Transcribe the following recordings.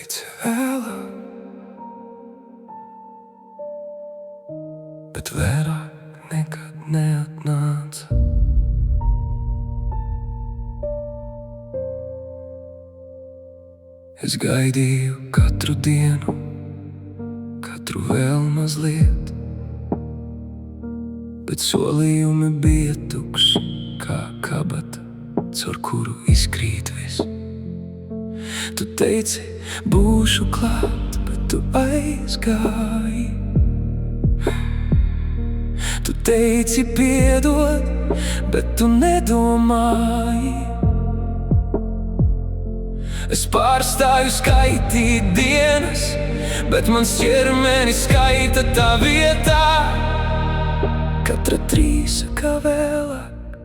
teici vēlāk, bet vairāk nekad neatnāca. Es gaidīju katru dienu, katru vēl mazliet, bet solījumi bija tukši kā kabata, caur kuru izkrīt viss. Tu teici, būšu klāt, bet tu aizgāji. Tu teici, piedod, bet tu nedomāji. Es pārstāju skaitīt dienas, bet mans ķermenis skaita tā vietā. Katra trīsa kā vēlāk,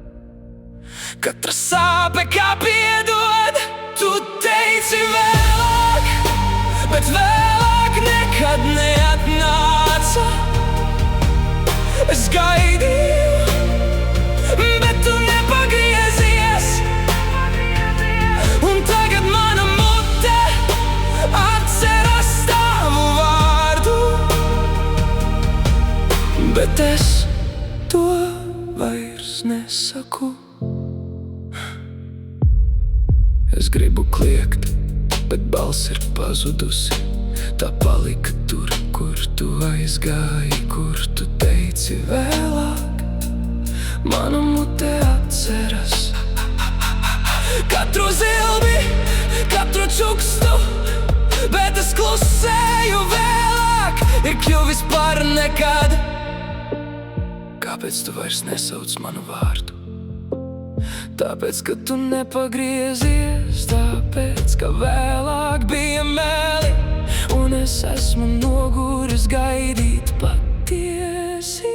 katra sāpe kā piedod. Tu teici vēlāk, bet vēlāk nekad neatnāca. Es gaidīju, bet tu nepagriezies. Un tagad mana mute atceras tavu vārdu, bet es to vairs nesaku. Es gribu kliegt, bet balss ir pazudusi. Tā palika tur, kur tu aizgāji, kur tu teici vēlāk. Mana mute atceras katru zilbi, katru čukstu, bet es klusēju vēlāk. Ir kļuvis par nekad. Kāpēc tu vairs nesauc manu vārdu? Tāpēc, ka tu nepagriezies, tāpēc, ka vēlāk bija meli, un es esmu noguris gaidīt patiesību.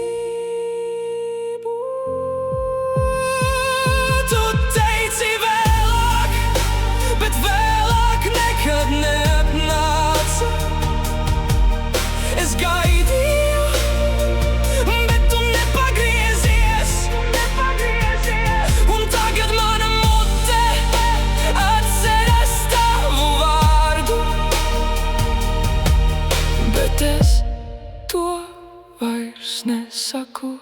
Tu teici vēlāk, bet vēlāk nekad neatnāca. Es gaidīju, bet tu nepagriezies. Un tagad mana mute atceras tavu vārdu, bet es to vairs nesaku.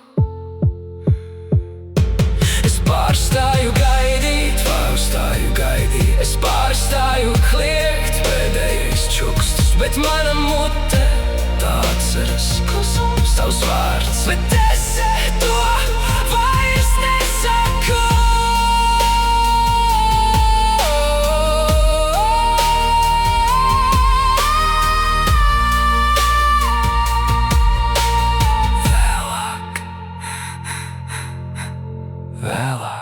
Es pārstāju gaidīt, es pārstāju kliegt pēdējais čukstus, bet mana mute tā atceras klusums, tavs vārds, bet es to vairs nesaku. Vēlāk.